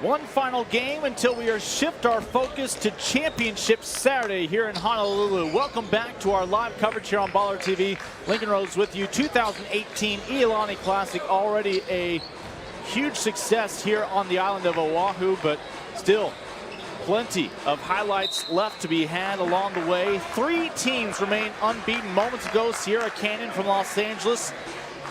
One final game until we shift our focus to Championship Saturday here in Honolulu. Welcome back to our live coverage here on BallerTV. Lincoln Rose with you. 2018 Iolani Classic, already a huge success here on the island of Oahu, but still plenty of highlights left to be had along the way. 3 teams remain unbeaten. Moments ago, Sierra Canyon from Los Angeles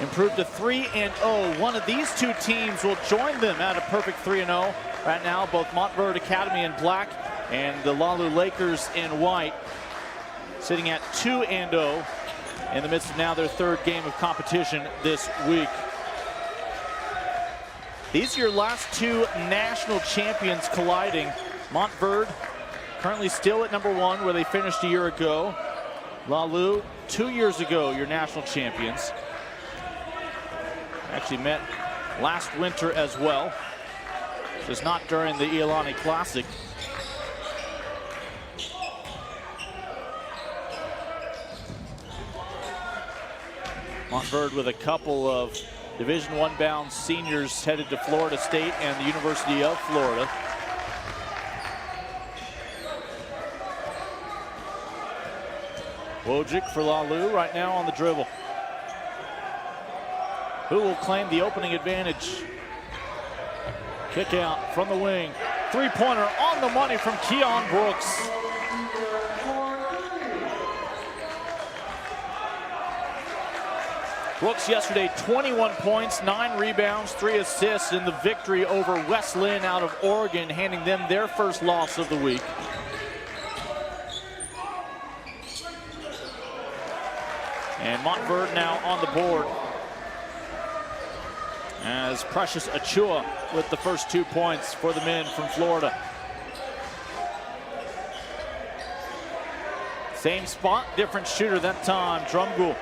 improved to 3-0. One of these 2 teams will join them at a perfect 3-0. Right now, both Montverde Academy in black and the Lalu Lakers in white, sitting at 2-0 in the midst of now their 3rd game of competition this week. These are your last 2 national champions colliding. Montverde currently still at #1 where they finished a year ago. Lalu 2 years ago, your national champions. Actually met last winter as well. Just not during the Iolani Classic. Montverde with a couple of Division I bound seniors headed to Florida State and the University of Florida. Wojcik for Lalu right now on the dribble. Who will claim the opening advantage? Kick out from the wing. 3-pointer on the money from Keion Brooks. Brooks yesterday, 21 points, 9 rebounds, 3 assists in the victory over West Linn out of Oregon, handing them their first loss of the week. And Montverde now on the board, as Precious Achiuwa with the first 2 points for the men from Florida. Same spot, different shooter that time. Drumgoole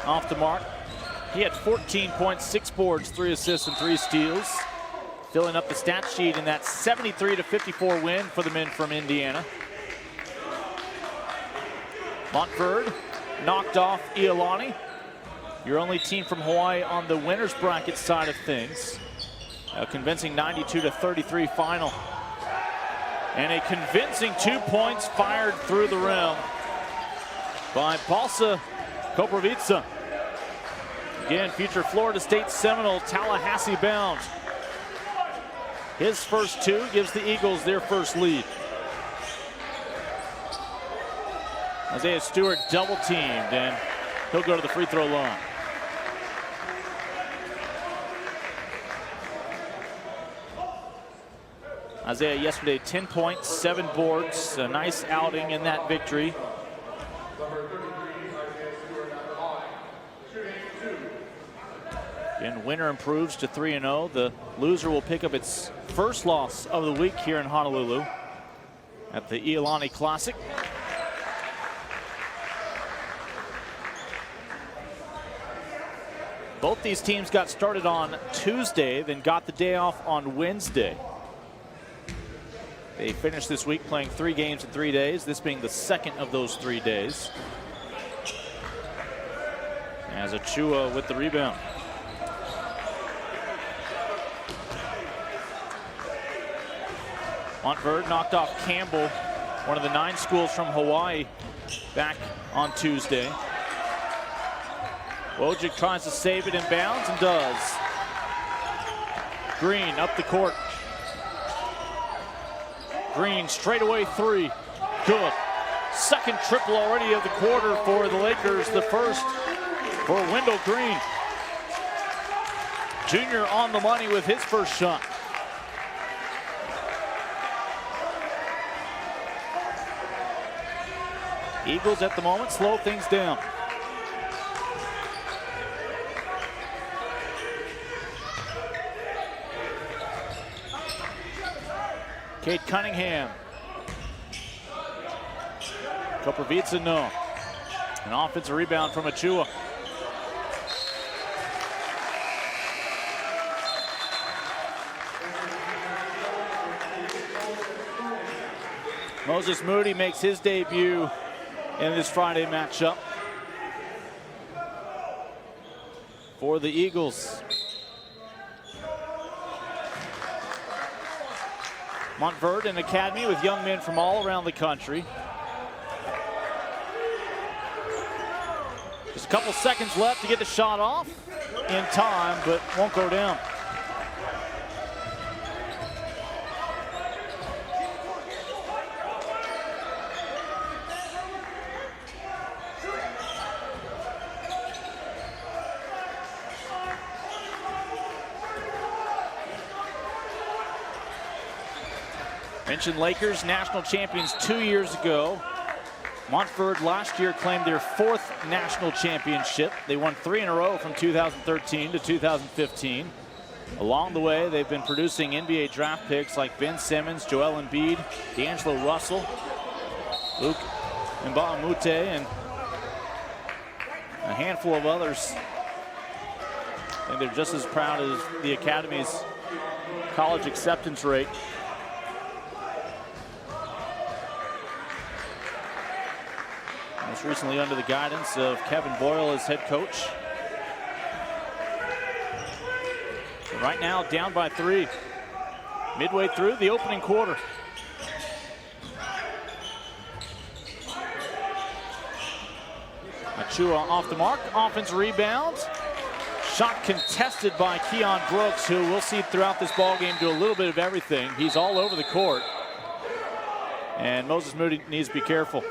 off the mark. He had 14 points, 6 boards, 3 assists, and 3 steals. Filling up the stat sheet in that 73-54 win for the men from Indiana. Montverde knocked off Iolani, your only team from Hawaii on the winner's bracket side of things. A convincing 92-33 final. And a convincing 2 points fired through the rim by Balsa Koprivica. Again, future Florida State Seminole, Tallahassee bound. His first 2 gives the Eagles their first lead. Isaiah Stewart double teamed, and he'll go to the free throw line. Isaiah yesterday, 10 points, 7 boards, a nice outing in that victory. And winner improves to 3-0. The loser will pick up its first loss of the week here in Honolulu at the Iolani Classic. Both these teams got started on Tuesday, then got the day off on Wednesday. They finished this week playing 3 games in 3 days, this being the second of those 3 days. As Achiuwa with the rebound. Montverde knocked off Campbell, one of the 9 schools from Hawaii, back on Tuesday. Wojcik tries to save it in bounds and does. Green up the court. Green straightaway 3. Good. Second triple already of the quarter for the Lakers. The first for Wendell Green Jr. on the money with his first shot. Eagles at the moment slow things down. Kate Cunningham. Koprivica, no. An offensive rebound from Achiuwa. Moses Moody makes his debut in this Friday matchup for the Eagles. Montverde, an academy with young men from all around the country. Just a couple seconds left to get the shot off in time, but won't go down. Mentioned Lakers, national champions 2 years ago. Montverde last year claimed their 4th national championship. They won 3 in a row from 2013 to 2015. Along the way, they've been producing NBA draft picks like Ben Simmons, Joel Embiid, D'Angelo Russell, Luke Mbamute, and a handful of others. And they're just as proud as the Academy's college acceptance rate. Most recently under the guidance of Kevin Boyle as head coach. So right now down by 3. Midway through the opening quarter. Achiuwa off the mark, offensive rebound. Shot contested by Keion Brooks, who we'll see throughout this ball game do a little bit of everything. He's all over the court. And Moses Moody needs to be careful.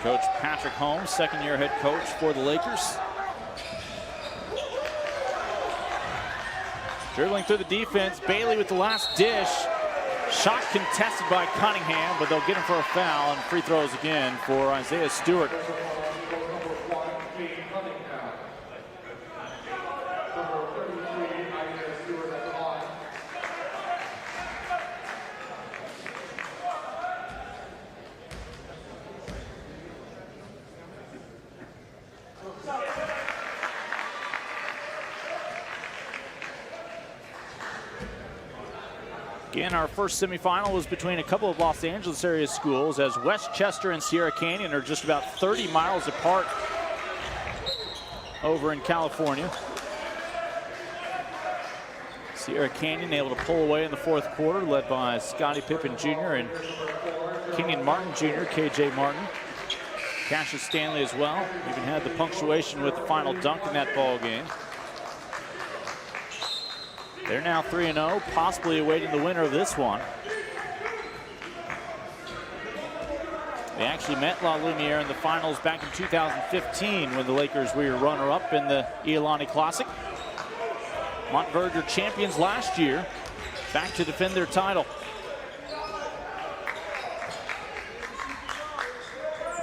Coach Patrick Holmes, second-year head coach for the Lakers. Dribbling through the defense, Bailey with the last dish. Shot contested by Cunningham, but they'll get him for a foul, and free throws again for Isaiah Stewart. Again, our first semifinal was between a couple of Los Angeles area schools, as Westchester and Sierra Canyon are just about 30 miles apart over in California. Sierra Canyon able to pull away in the 4th quarter, led by Scottie Pippen Jr. and Kenyon Martin Jr., KJ Martin. Cassius Stanley as well. Even had the punctuation with the final dunk in that ball game. They're now 3-0, possibly awaiting the winner of this one. They actually met La Lumiere in the finals back in 2015 when the Lakers were runner-up in the Iolani Classic. Montverde champions last year, back to defend their title.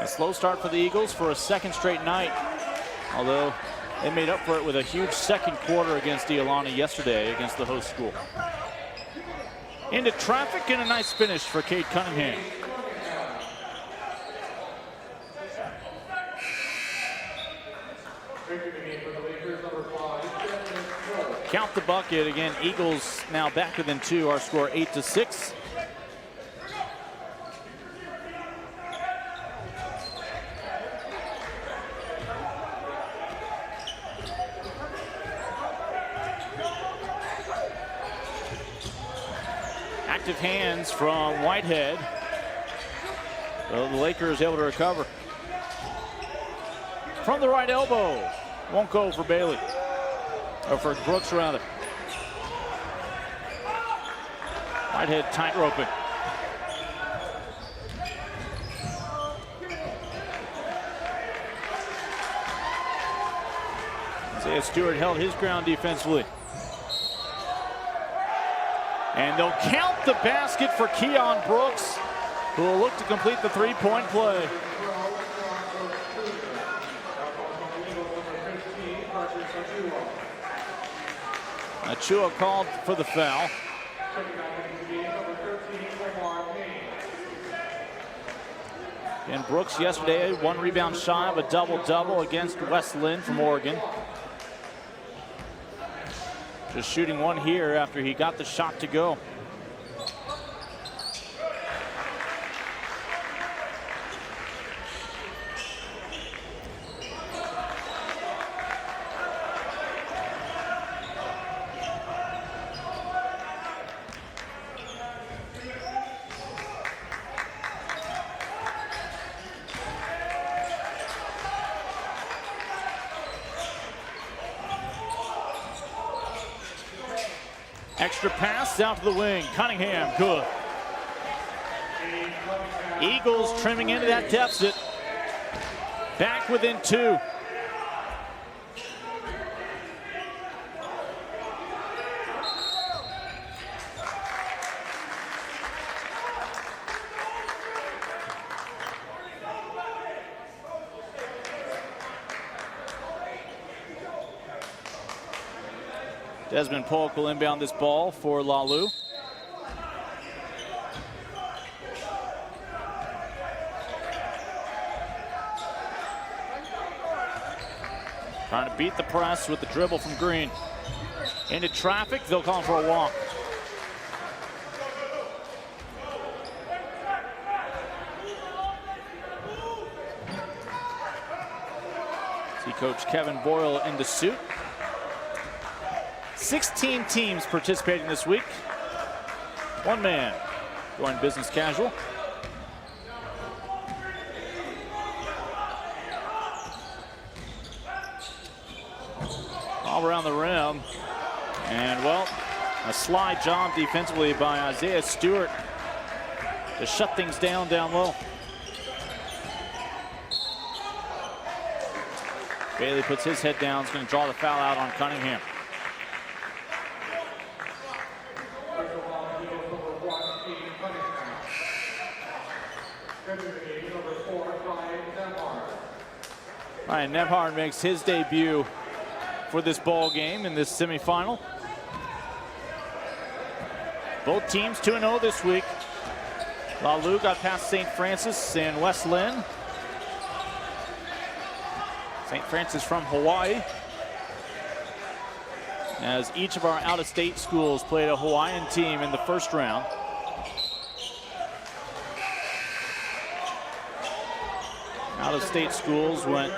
A slow start for the Eagles for a 2nd straight night, although they made up for it with a huge 2nd quarter against Iolani yesterday against the host school. Into traffic and a nice finish for Cade Cunningham. Count the bucket again. Eagles now back within 2. Our score 8-6. Active hands from Whitehead. So the Lakers able to recover. From the right elbow. Won't go for Bailey. Or for Brooks, rather. Whitehead tight roping. Isaiah Stewart held his ground defensively. And they'll count the basket for Keion Brooks, who will look to complete the 3-point play. Achiuwa called for the foul. And Brooks yesterday, 1 rebound shy of a double-double against West Lynn from Oregon. Just shooting one here after he got the shot to go. Extra pass out to the wing. Cunningham, good. Eagles trimming into that deficit. Back within 2. Desmond Polk will inbound this ball for Lalu. Trying to beat the press with the dribble from Green. Into traffic, they'll call him for a walk. See Coach Kevin Boyle in the suit. 16 teams participating this week. One man going business casual. All around the rim. And, well, a sly job defensively by Isaiah Stewart to shut things down low. Bailey puts his head down. He's going to draw the foul out on Cunningham. Ryan Nebhard makes his debut for this ball game in this semifinal. Both teams 2-0 this week. Lalu got past St. Francis and West Lynn. St. Francis from Hawaii. As each of our out-of-state schools played a Hawaiian team in the first round. Out-of-state schools went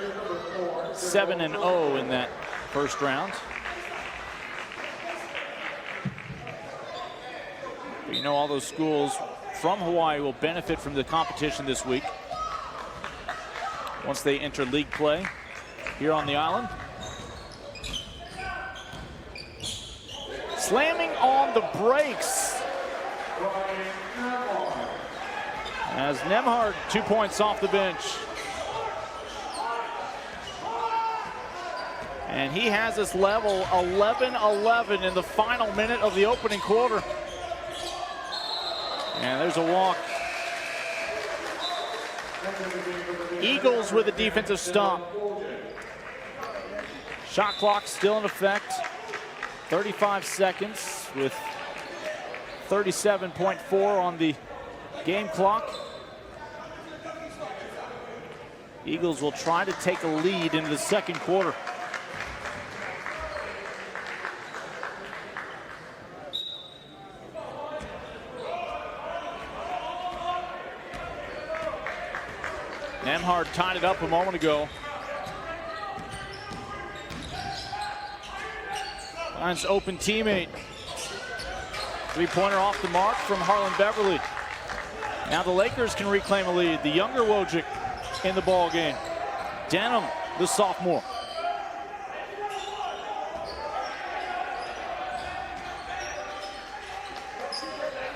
7-0 in that first round. But you know, all those schools from Hawaii will benefit from the competition this week once they enter league play here on the island. Slamming on the brakes as Nemhard 2 points off the bench. And he has us level 11-11 in the final minute of the opening quarter. And there's a walk. Eagles with a defensive stop. Shot clock still in effect. 35 seconds with 37.4 on the game clock. Eagles will try to take a lead into the second quarter. Nemhard tied it up a moment ago. Finds open teammate. Three-pointer off the mark from Harlond Beverly. Now the Lakers can reclaim a lead. The younger Wojcik in the ball game. Denham, the sophomore.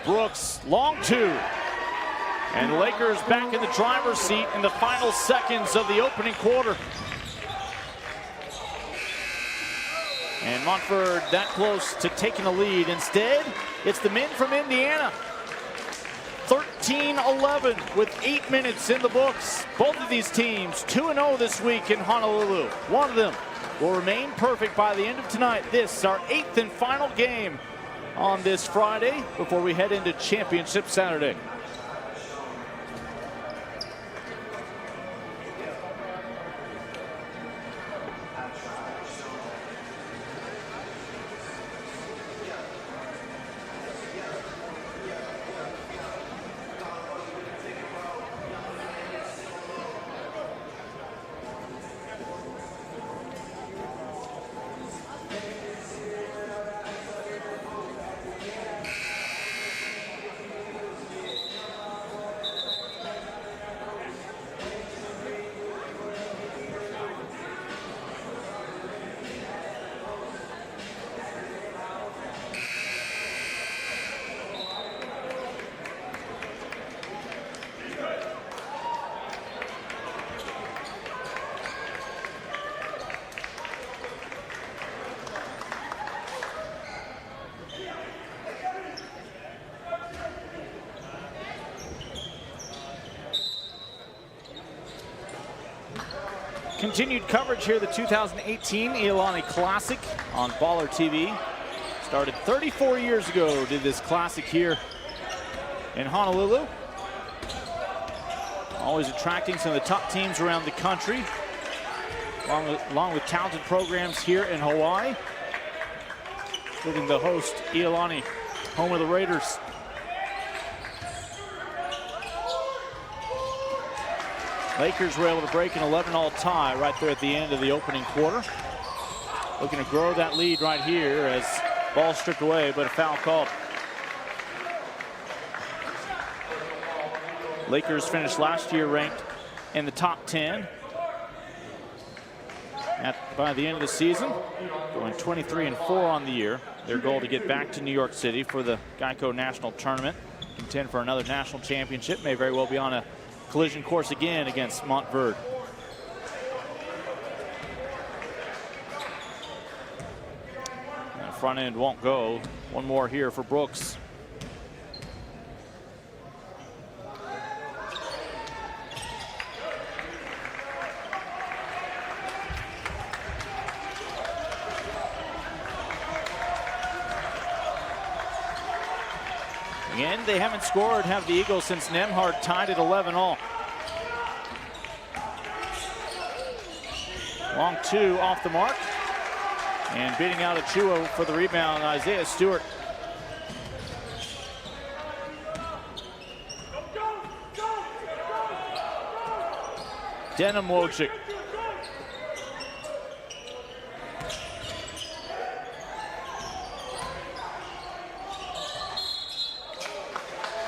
Brooks, long 2. And the Lakers back in the driver's seat in the final seconds of the opening quarter. And Montverde that close to taking a lead. Instead, it's the men from Indiana. 13-11 with 8 minutes in the books. Both of these teams 2-0 this week in Honolulu. One of them will remain perfect by the end of tonight. This is our 8th and final game on this Friday before we head into Championship Saturday. Continued coverage here, the 2018 Iolani Classic on BallerTV. Started 34 years ago, did this classic here in Honolulu. Always attracting some of the top teams around the country, along with talented programs here in Hawaii, including the host, Iolani, home of the Raiders. Lakers were able to break an 11-all tie right there at the end of the opening quarter. Looking to grow that lead right here as ball stripped away, but a foul called. Lakers finished last year ranked in the top 10. By the end of the season, going 23-4 on the year. Their goal to get back to New York City for the Geico National Tournament, contend for another national championship, may very well be on a collision course again against Montverde. Front end won't go. One more here for Brooks. Again, they haven't scored, have the Eagles, since Nembhard tied at 11-all. Long two off the mark. And beating out Achiuwa for the rebound, Isaiah Stewart. Denim Wojcik.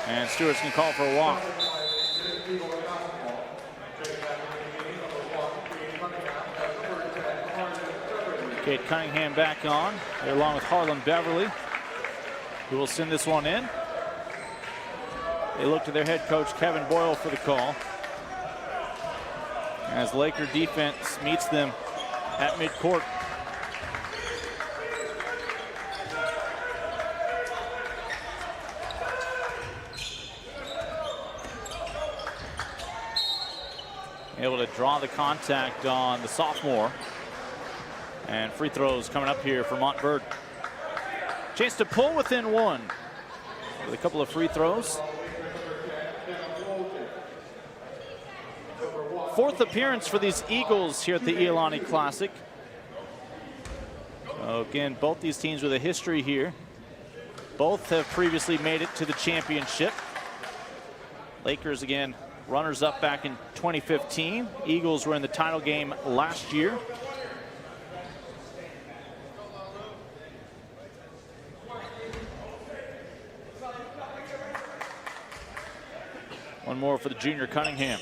And Stewart's gonna call for a walk. Kate Cunningham back on, along with Harlond Beverly, who will send this one in. They look to their head coach, Kevin Boyle, for the call, as Laker defense meets them at midcourt. Able to draw the contact on the sophomore. And free throws coming up here for Montverde. Chance to pull within one with a couple of free throws. Fourth appearance for these Eagles here at the Iolani Classic. So again, both these teams with a history here. Both have previously made it to the championship. Lakers, again, runners-up back in 2015. Eagles were in the title game last year. One more for the junior Cunningham.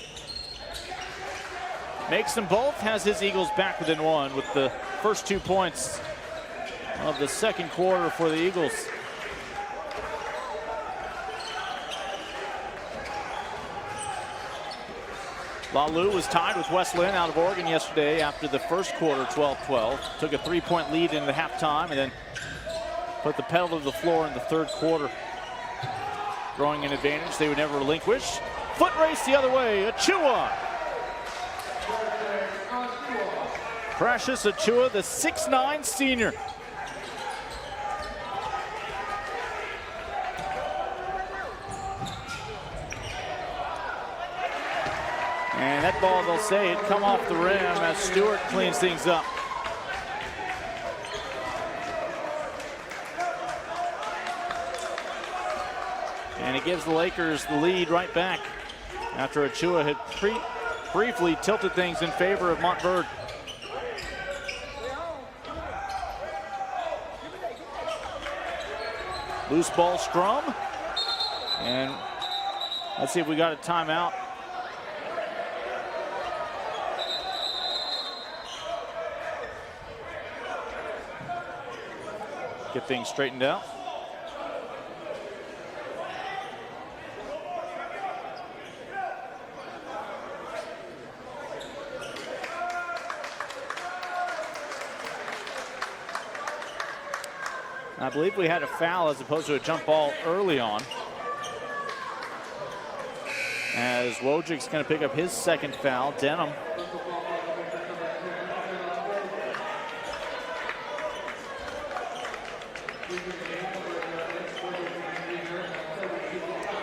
Makes them both, has his Eagles back within one with the first 2 points of the second quarter for the Eagles. Lalu was tied with West Lynn out of Oregon yesterday after the first quarter, 12-12. Took a 3-point lead into halftime and then put the pedal to the floor in the third quarter. Growing an advantage they would never relinquish. Foot race the other way, Achiuwa. Precious Achiuwa, the 6'9" senior. And that ball, they'll say, it come off the rim as Stewart cleans things up. And it gives the Lakers the lead right back after Achiuwa had briefly tilted things in favor of Montverde. Loose ball scrum. And let's see if we got a timeout. Get things straightened out. I believe we had a foul as opposed to a jump ball early on, as Wojcik's going to pick up his second foul. Denham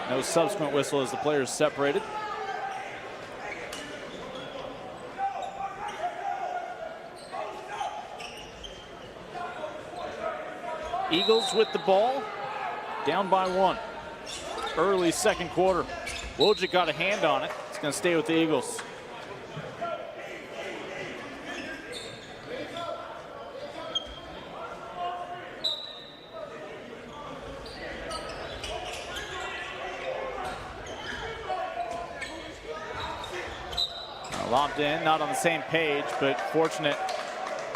No subsequent whistle as the players separated. Eagles with the ball, down by 1. Early second quarter. Wojcik got a hand on it. It's going to stay with the Eagles. Lobbed in, not on the same page, but fortunate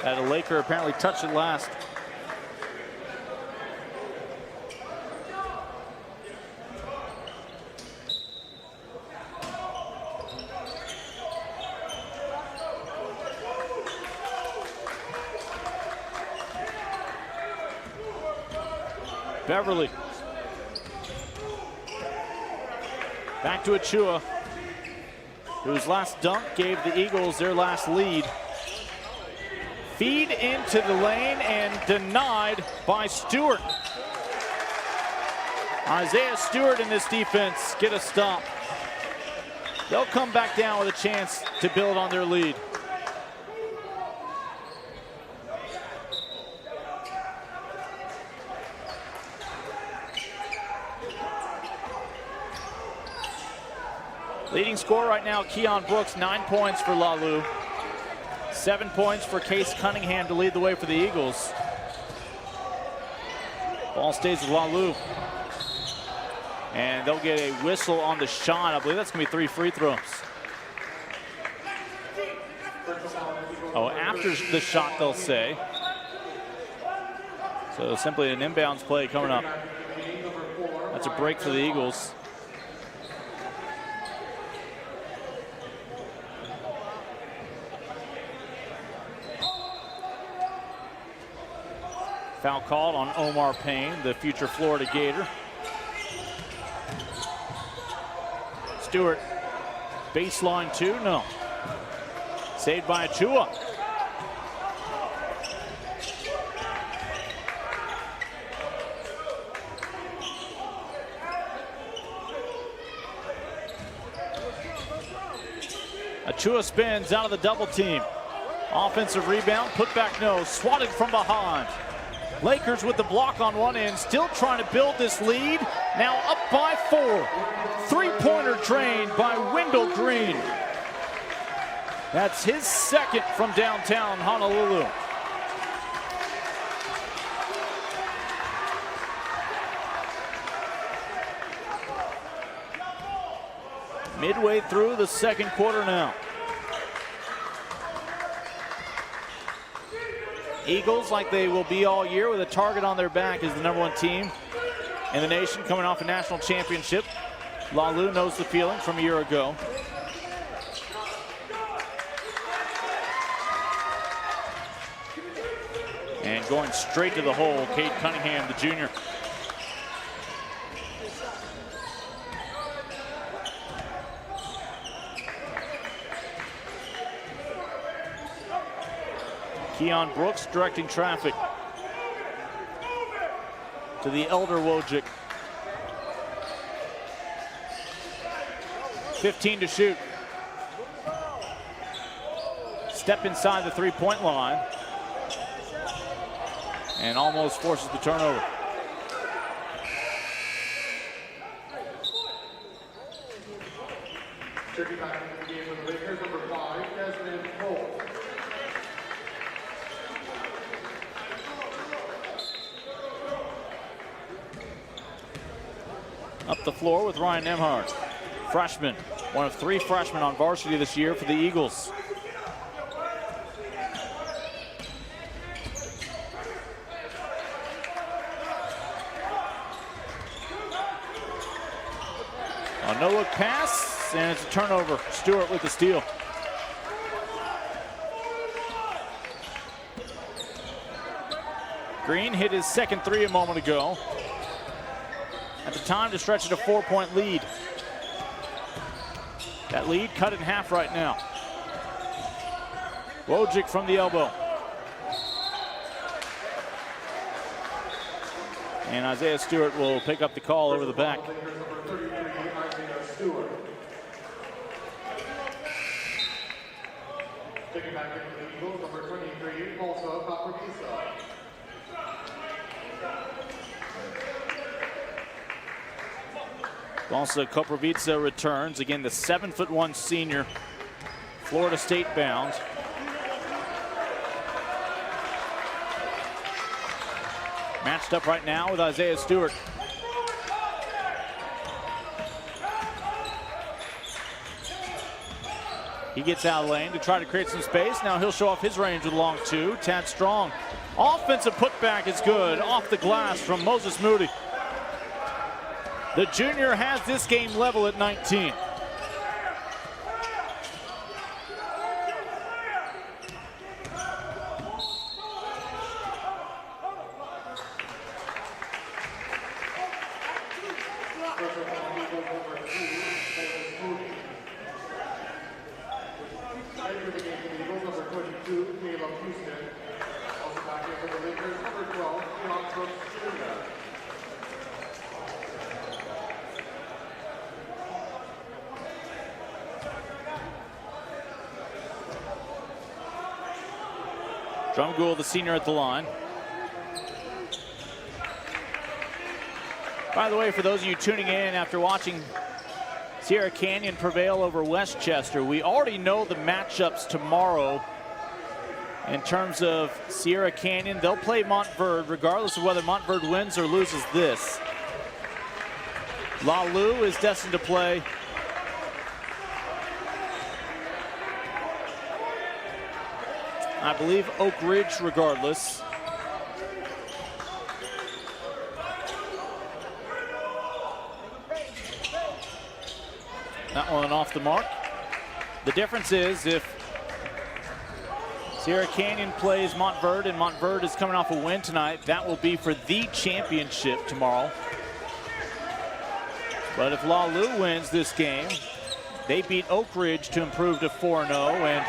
that a Laker apparently touched it last. Beverly. Back to Achiuwa, whose last dunk gave the Eagles their last lead. Feed into the lane and denied by Stewart. Isaiah Stewart and this defense get a stop. They'll come back down with a chance to build on their lead. Leading scorer right now, Keion Brooks, 9 points for Lalu. 7 points for Case Cunningham to lead the way for the Eagles. Ball stays with Lalu. And they'll get a whistle on the shot. I believe that's going to be 3 free throws. Oh, after the shot, they'll say. So simply an inbounds play coming up. That's a break for the Eagles. Foul called on Omar Payne, the future Florida Gator. Stewart, baseline 2, no. Saved by Achiuwa. Achiuwa spins out of the double team. Offensive rebound, put back no, swatted from behind. Lakers with the block on one end, still trying to build this lead. Now up by 4. Three-pointer drained by Wendell Green. That's his second from downtown Honolulu. Midway through the second quarter now. Eagles, like they will be all year, with a target on their back, is the #1 team in the nation, coming off a national championship. Lalu knows the feeling from a year ago. And going straight to the hole, Cade Cunningham, the junior. Keion Brooks directing traffic to the elder Wojcik. 15 to shoot. Step inside the three-point line. And almost forces the turnover. Up the floor with Ryan Nembhard, freshman, one of 3 freshmen on varsity this year for the Eagles. A no-look pass, and it's a turnover. Stewart with the steal. Green hit his second 3 a moment ago. At the time to stretch it a 4-point lead. That lead cut in half right now. Wojcik from the elbow. And Isaiah Stewart will pick up the call over the back. Taking back into the Eagles, number 23, also Paparisa. Balsa Koprivica returns. Again, the 7'1" senior, Florida State bound. Matched up right now with Isaiah Stewart. He gets out of lane to try to create some space. Now he'll show off his range with a long two. Tad Strong. Offensive putback is good. Off the glass from Moses Moody. The junior has this game level at 19. Drumgoole, the senior, at the line. By the way, for those of you tuning in after watching Sierra Canyon prevail over Westchester, we already know the matchups tomorrow. In terms of Sierra Canyon, they'll play Montverde regardless of whether Montverde wins or loses this. La Lu is destined to play I believe Oak Ridge regardless. That one off the mark. The difference is if Sierra Canyon plays Montverde and Montverde is coming off a win tonight, that will be for the championship tomorrow. But if La Lu wins this game, they beat Oak Ridge to improve to 4-0, and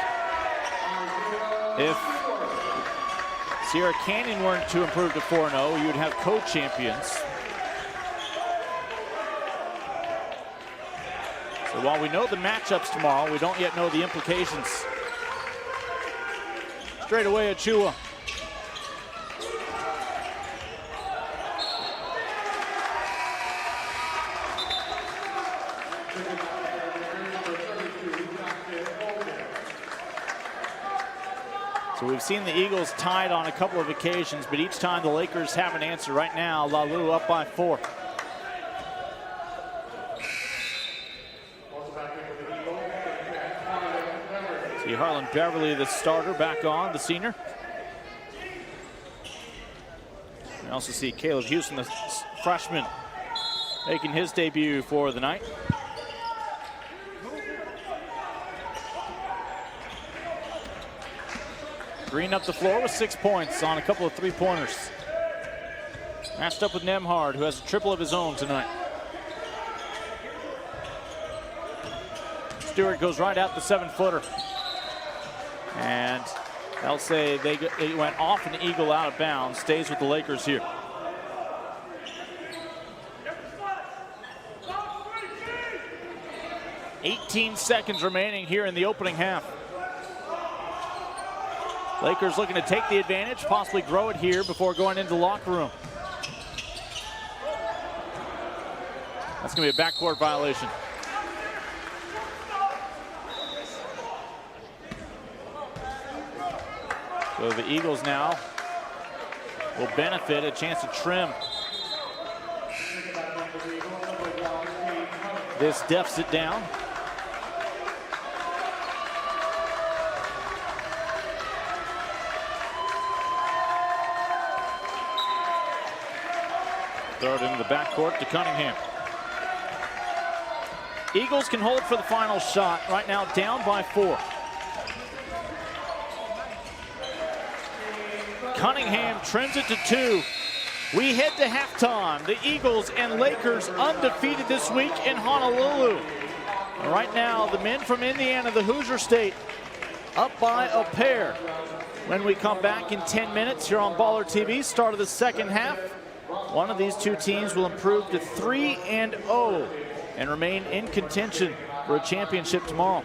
if Sierra Canyon weren't to improve to 4-0, you would have co-champions. So while we know the matchups tomorrow, we don't yet know the implications. Straight away, Achiuwa. So we've seen the Eagles tied on a couple of occasions, but each time the Lakers have an answer. Right now, La Lu up by 4. See Harlond Beverly, the starter, back on, the senior. We also see Caleb Houston, the freshman, making his debut for the night. Green up the floor with 6 points on a couple of three-pointers. Matched up with Nemhard, who has a triple of his own tonight. Stewart goes right out the 7-footer. And they'll say they went off an Eagle out of bounds. Stays with the Lakers here. "18 seconds remaining here in the opening half. Lakers looking to take the advantage, possibly grow it here before going into the locker room. That's going to be a backcourt violation. So the Eagles now will benefit, a chance to trim this deficit down. Throw it into the backcourt to Cunningham. Eagles can hold for the final shot. Right now down by 4. Cunningham trims it to 2. We head to halftime. The Eagles and Lakers undefeated this week in Honolulu. And right now, the men from Indiana, the Hoosier State, up by a pair. When we come back in 10 minutes here on BallerTV, start of the second half. one of these two teams will improve to 3-0 and remain in contention for a championship tomorrow.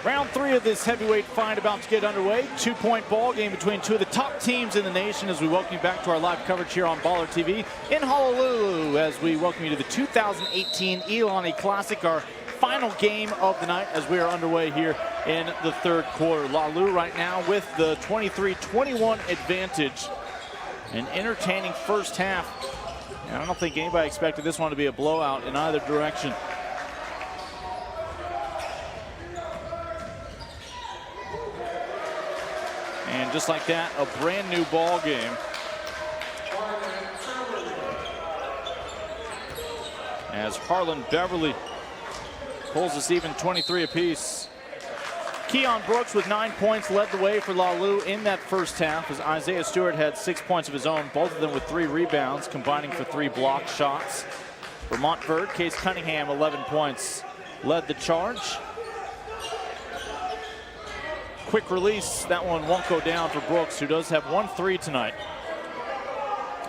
Round 3 of this heavyweight fight about to get underway. 2-point ball game between two of the top teams in the nation as we welcome you back to our live coverage here on BallerTV in Honolulu as we welcome you to the 2018 Iolani Classic, our final game of the night as we are underway here in the third quarter. Lalu right now with the 23-21 advantage. An entertaining first half. And I don't think anybody expected this one to be a blowout in either direction. And just like that, a brand new ball game. As Harlond Beverly pulls us even 23 apiece. Keion Brooks with 9 points led the way for Lalu in that first half as Isaiah Stewart had 6 points of his own, both of them with 3 rebounds, combining for 3 block shots. For Montverde, Case Cunningham, 11 points, led the charge. Quick release, that one won't go down for Brooks, who does have 1 3 tonight.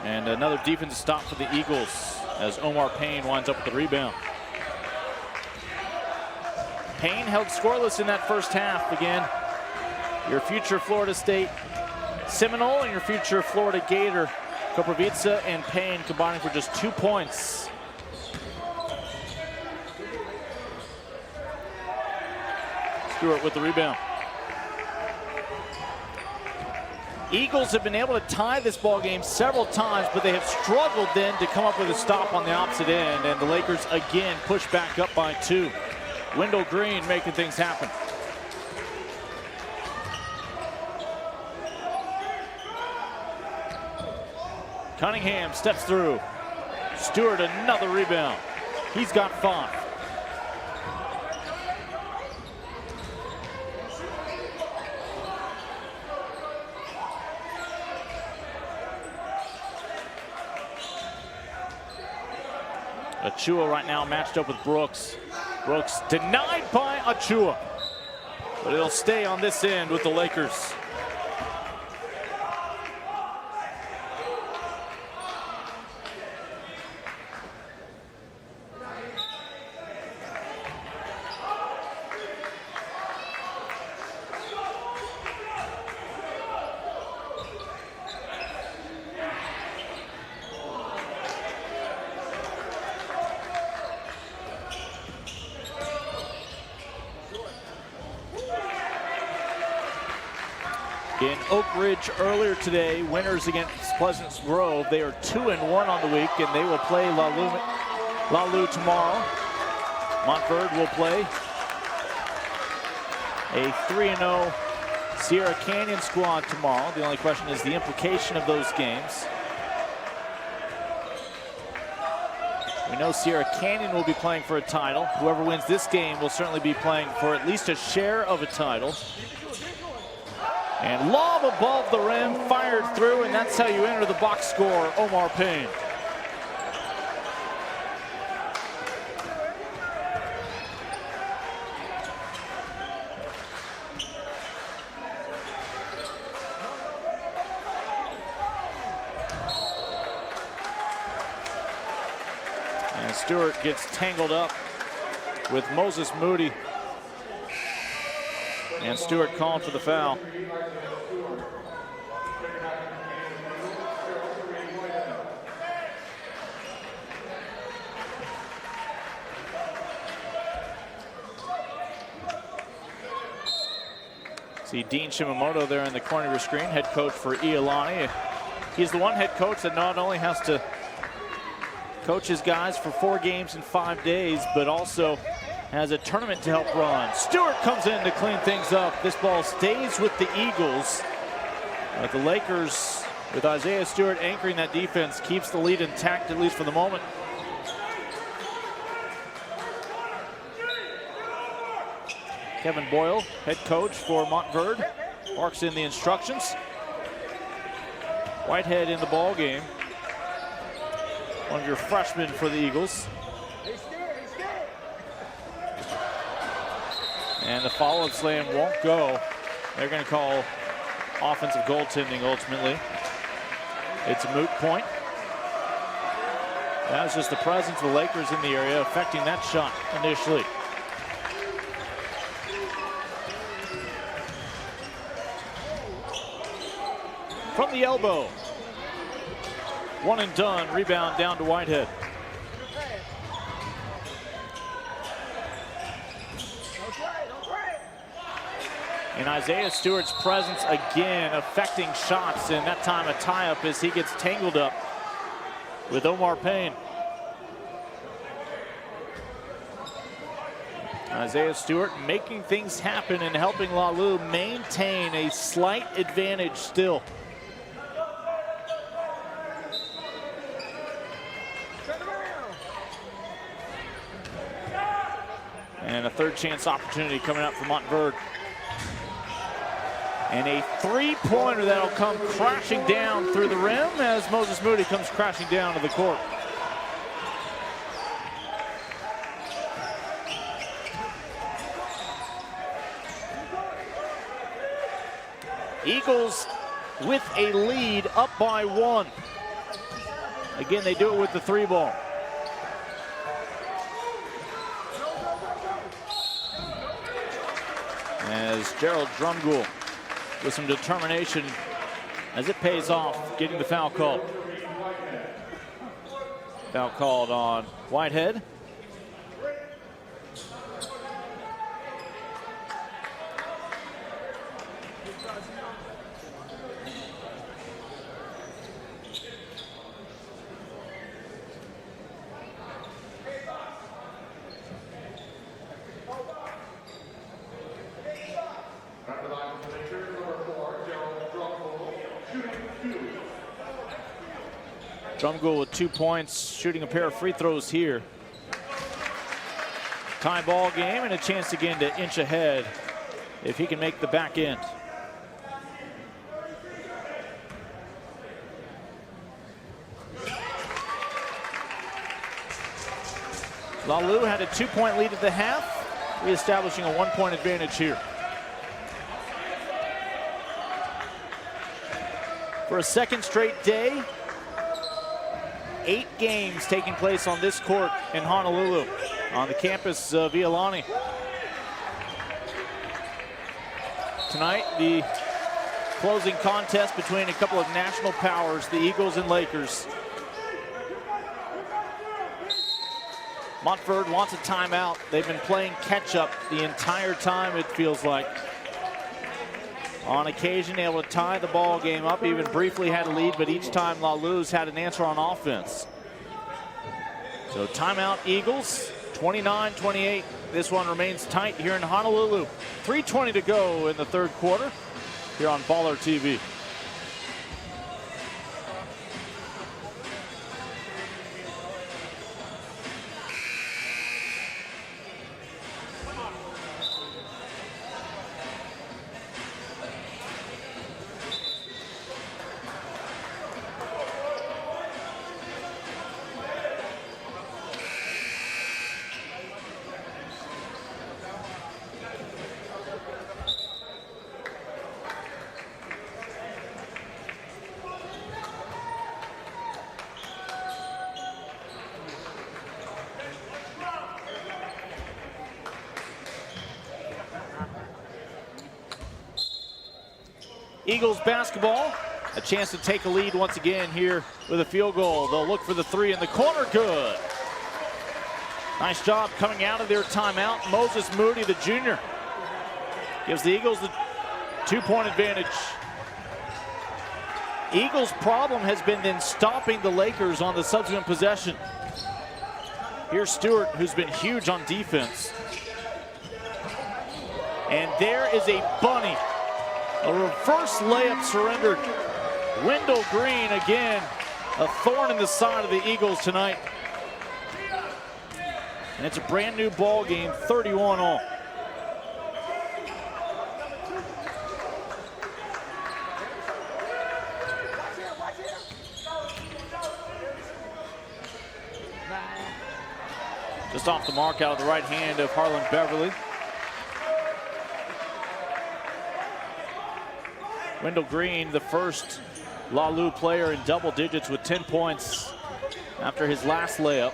And another defensive stop for the Eagles as Omar Payne winds up with the rebound. Payne held scoreless in that first half. Again, your future Florida State Seminole and your future Florida Gator, Koprivica and Payne combining for just 2 points. Stewart with the rebound. Eagles have been able to tie this ball game several times, but they have struggled then to come up with a stop on the opposite end, and the Lakers again push back up by 2. Wendell Green making things happen. Cunningham steps through. Stewart another rebound. He's got 5. Achiuwa right now matched up with Brooks. Brooks denied by Achiuwa, but it'll stay on this end with the Lakers. In Oak Ridge earlier today, winners against Pleasant Grove. They are 2-1 on the week, and they will play Lalu tomorrow. Montverde will play a 3-0 Sierra Canyon squad tomorrow. The only question is the implication of those games. We know Sierra Canyon will be playing for a title. Whoever wins this game will certainly be playing for at least a share of a title. And lob above the rim, fired through, and that's how you enter the box score, Omar Payne. And Stewart gets tangled up with Moses Moody. And Stewart called for the foul. See Dean Shimamoto there in the corner of your screen, head coach for Iolani. He's the one head coach that not only has to coach his guys for 4 games in 5 days, but also has a tournament to help run. Stewart comes in to clean things up. This ball stays with the Eagles. But the Lakers, with Isaiah Stewart anchoring that defense, keeps the lead intact, at least for the moment. Kevin Boyle, head coach for Montverde, barks in the instructions. Whitehead in the ball game. One of your freshmen for the Eagles. And the follow-up slam won't go. They're going to call offensive goaltending ultimately. It's a moot point. That was just the presence of the Lakers in the area affecting that shot initially. From the elbow. One and done. Rebound down to Whitehead. And Isaiah Stewart's presence again affecting shots, and that time a tie-up as he gets tangled up with Omar Payne. Isaiah Stewart making things happen and helping Lalu maintain a slight advantage still. And a third chance opportunity coming up for Montverde. And a three-pointer that'll come crashing down through the rim as Moses Moody comes crashing down to the court. Eagles with a lead, up by one. Again, they do it with the three ball. As Gerald Drumgoole with some determination as it pays off, getting the foul called. Foul called on Whitehead. Drumgoole with 2 points, shooting a pair of free throws here. Tie ball game and a chance again to inch ahead if he can make the back end. Lalu had a 2-point lead at the half, reestablishing a 1-point advantage here. For a second straight day, 8 games taking place on this court in Honolulu, on the campus of Iolani. Tonight, the closing contest between a couple of national powers, the Eagles and Lakers. Montverde wants a timeout. They've been playing catch-up the entire time, it feels like. On occasion, able to tie the ball game up, even briefly had a lead, but each time Lalu's had an answer on offense. So timeout Eagles, 29-28. This one remains tight here in Honolulu. 3:20 to go in the third quarter here on BallerTV. Eagles basketball, a chance to take a lead once again here with a field goal. They'll look for the three in the corner, good. Nice job coming out of their timeout. Moses Moody, the junior, gives the Eagles the 2-point advantage. Eagles' problem has been then stopping the Lakers on the subsequent possession. Here's Stewart, who's been huge on defense. And there is a bunny. A reverse layup surrendered. Wendell Green again, a thorn in the side of the Eagles tonight. And it's a brand new ball game, 31 all. Just off the mark out of the right hand of Harlond Beverly. Wendell Green, the first Lalu player in double digits with 10 points after his last layup.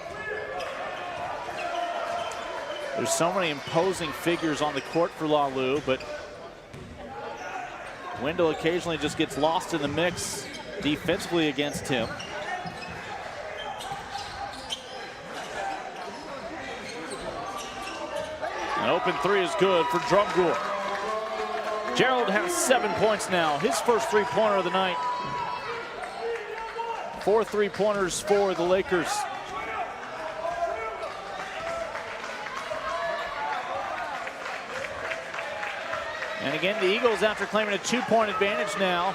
There's so many imposing figures on the court for Lalu, but Wendell occasionally just gets lost in the mix defensively against him. An open three is good for Drumgoole. Gerald has 7 points now, his first three-pointer of the night. 4 three-pointers for the Lakers. And again, the Eagles, after claiming a 2-point advantage now,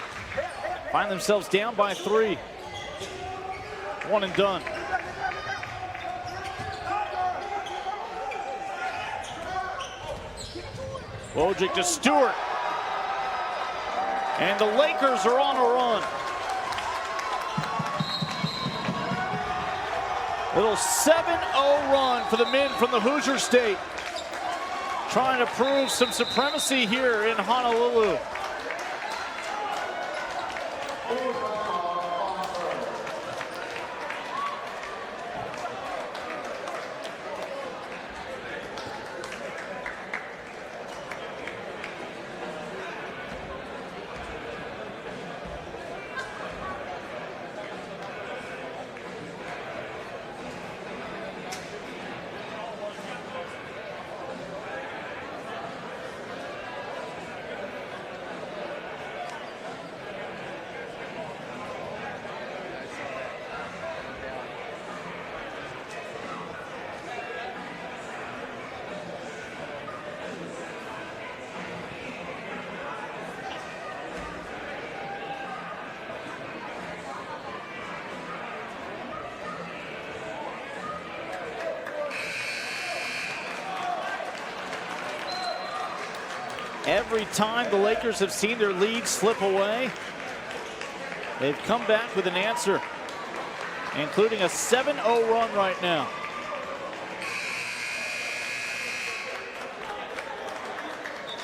find themselves down by 3. One and done. Wojcik to Stewart. And the Lakers are on a run. Little 7-0 run for the men from the Hoosier State. Trying to prove some supremacy here in Honolulu. Every time the Lakers have seen their lead slip away, they've come back with an answer, including a 7-0 run right now.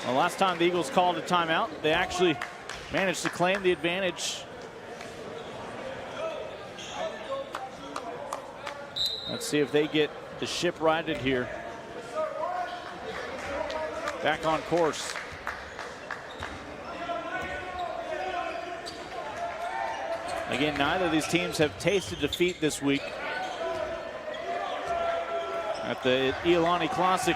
The last time the Eagles called a timeout, they actually managed to claim the advantage. Let's see if they get the ship righted here. Back on course. Again, neither of these teams have tasted defeat this week at the Iolani Classic.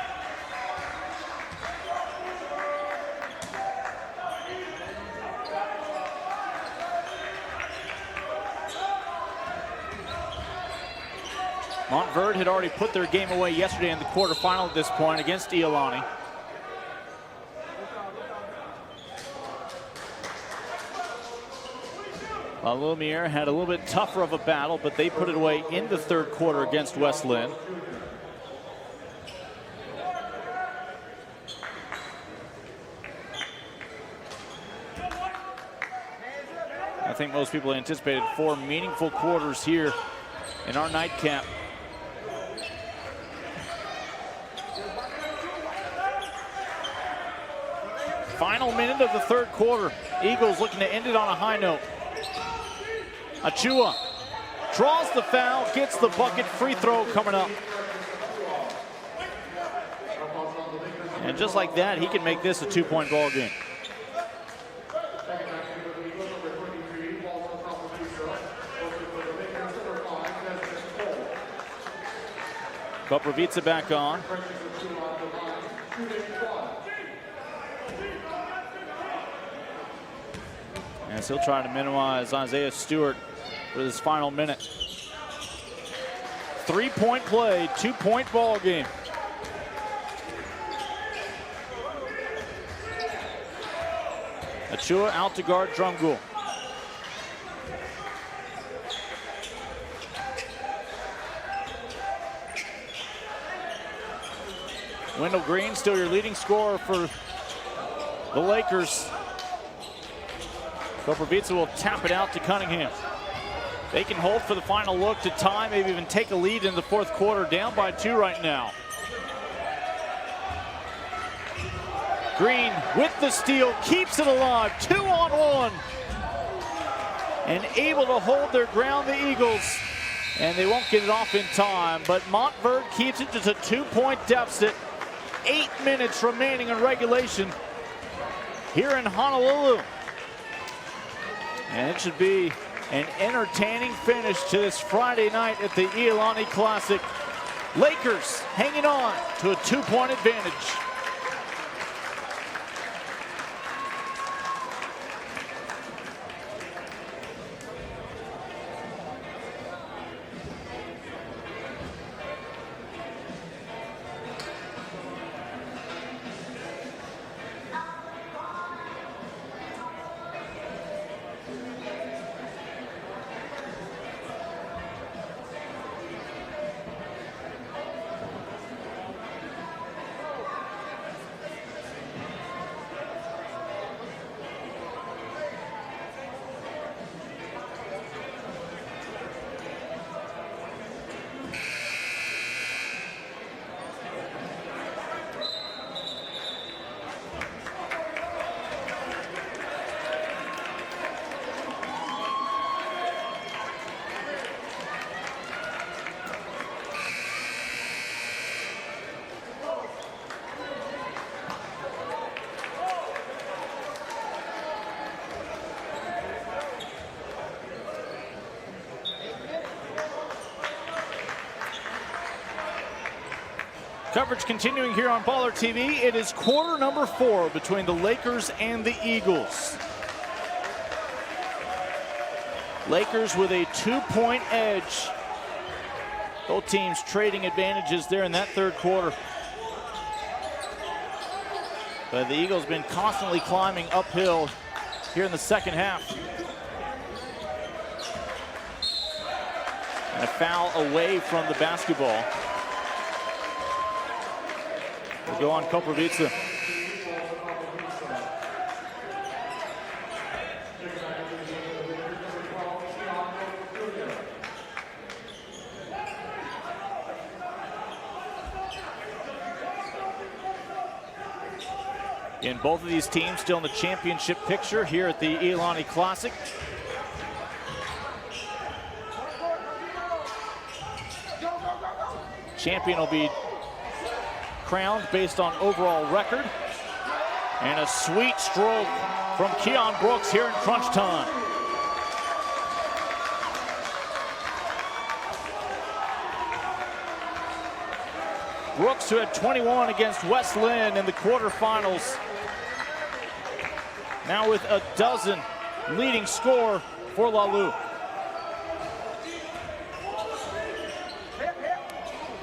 Montverde had already put their game away yesterday in the quarterfinal at this point against Iolani. Lumiere had a little bit tougher of a battle, but they put it away in the third quarter against West Lynn. I think most people anticipated 4 meaningful quarters here in our nightcap. Final minute of the third quarter. Eagles looking to end it on a high note. Achiuwa draws the foul, gets the bucket. Free throw coming up. And just like that, he can make this a 2-point ball game. Koprivica back on. As he'll try to minimize Isaiah Stewart for this final minute. 3-point play, 2-point ball game. Achiuwa out to guard Drumgoole. Wendell Green still your leading scorer for the Lakers. Koprivica will tap it out to Cunningham. They can hold for the final look to tie, maybe even take a lead in the fourth quarter, down by 2 right now. Green with the steal, keeps it alive, 2-on-1. And able to hold their ground, the Eagles. And they won't get it off in time, but Montverde keeps it just a 2-point deficit. 8 minutes remaining in regulation here in Honolulu. And it should be an entertaining finish to this Friday night at the Iolani Classic. Lakers hanging on to a 2-point advantage. Coverage continuing here on BallerTV. It is quarter number 4 between the Lakers and the Eagles. Lakers with a 2-point edge. Both teams trading advantages there in that third quarter. But the Eagles been constantly climbing uphill here in the second half. And a foul away from the basketball. We'll go on Koprivica. In both of these teams still in the championship picture here at the Iolani Classic. Champion will be crowned based on overall record. And a sweet stroke from Keion Brooks here in crunch time. Brooks, who had 21 against West Lynn in the quarterfinals, now with a dozen, leading scorer for Lalu.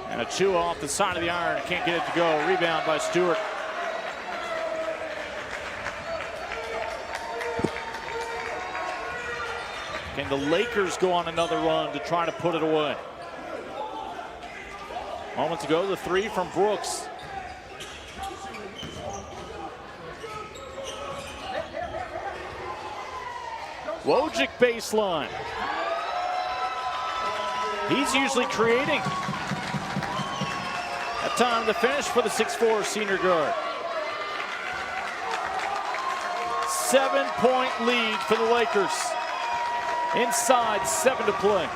And Achiuwa off the side of the iron, can't get it to go. Rebound by Stewart. Can the Lakers go on another run to try to put it away? Moments ago, the 3 from Brooks. Wojcik baseline. He's usually creating. That time to finish for the 6'4" senior guard. 7-point lead for the Lakers. Inside, 7 to play.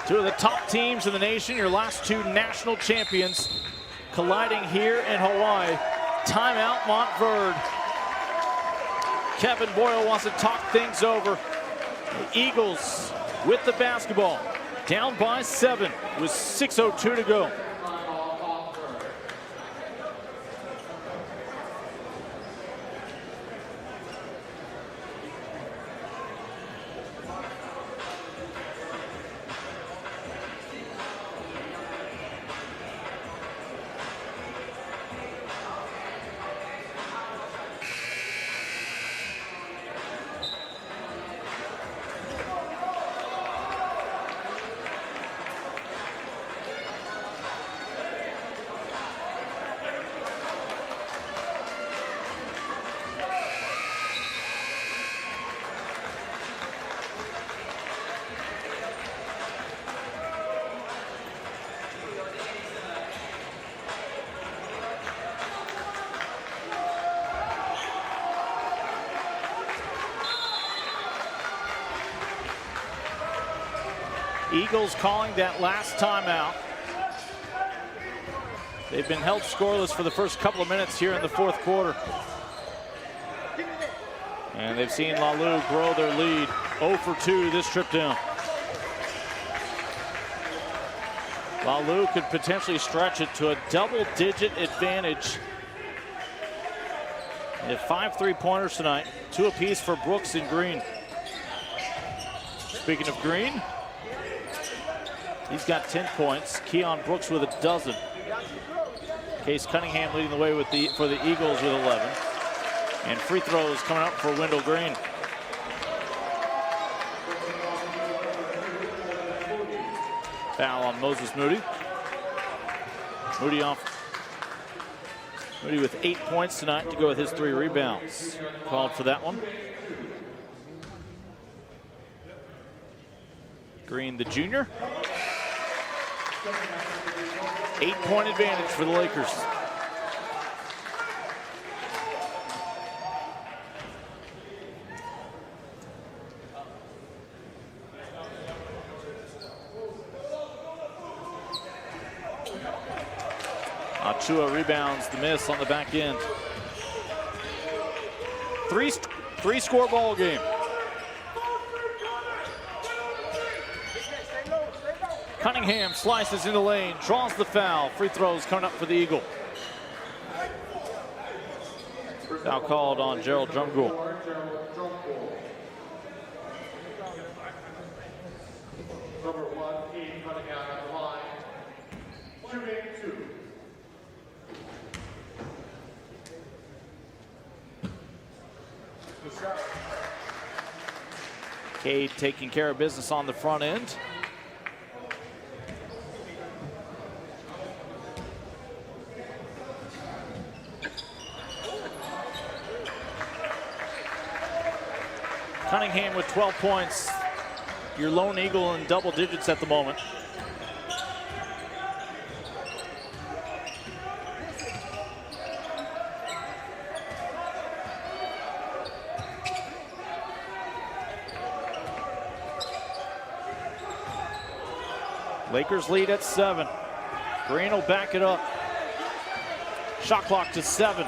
Two of the top teams in the nation, your last 2 national champions, colliding here in Hawaii. Timeout, Montverde. Kevin Boyle wants to talk things over. The Eagles with the basketball, down by 7 with 6:02 to go. Eagles calling that last timeout. They've been held scoreless for the first couple of minutes here in the fourth quarter. And they've seen Lalou grow their lead. 0 for 2 this trip down. Lalou could potentially stretch it to a double-digit advantage. They have 5 3-pointers tonight, 2 apiece for Brooks and Green. Speaking of Green, he's got 10 points. Keion Brooks with a dozen. Case Cunningham leading the way for the Eagles with 11. And free throws coming up for Wendell Green. Foul on Moses Moody. Moody with 8 points tonight to go with his 3 rebounds. Called for that one. Green, the junior. 8-point advantage for the Lakers. Achiuwa rebounds the miss on the back end. Three score ball game. Cunningham slices in the lane, draws the foul. Free throws coming up for the Eagle. Foul called on Gerald Drumgoole. Number 1, Keion Cunningham at the line. Shooting 2. Cade taking care of business on the front end. Cunningham with 12 points. Your lone Eagle in double digits at the moment. Lakers lead at 7. Green will back it up. Shot clock to 7.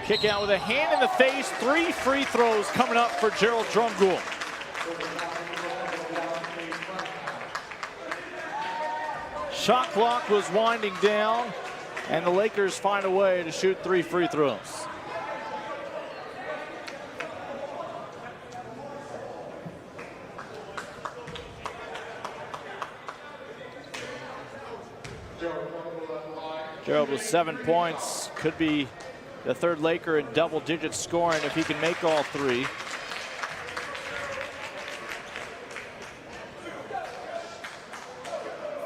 Kick out with a hand in the face. 3 free throws coming up for Gerald Drumgoole. Shot clock was winding down, and the Lakers find a way to shoot 3 free throws. Gerald with 7 points, could be the third Laker in double-digit scoring if he can make all 3.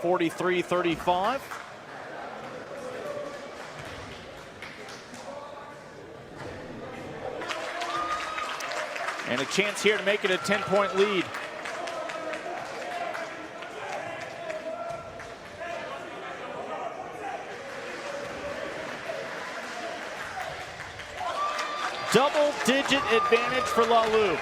(43-35). And a chance here to make it a 10-point lead. Double-digit advantage for Lalou.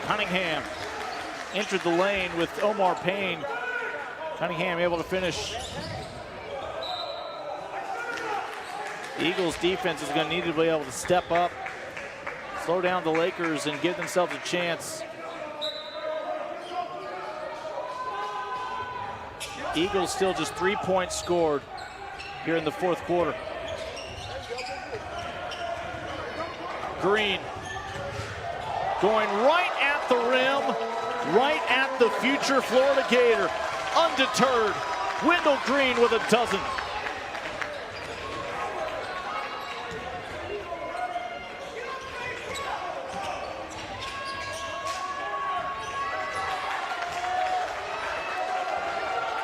Cunningham entered the lane with Omar Payne. Cunningham able to finish. The Eagles defense is going to need to be able to step up, slow down the Lakers, and give themselves a chance. Eagles still just 3 points scored here in the fourth quarter. Green going right at the rim, right at the future Florida Gator. Undeterred, Wendell Green with a dozen.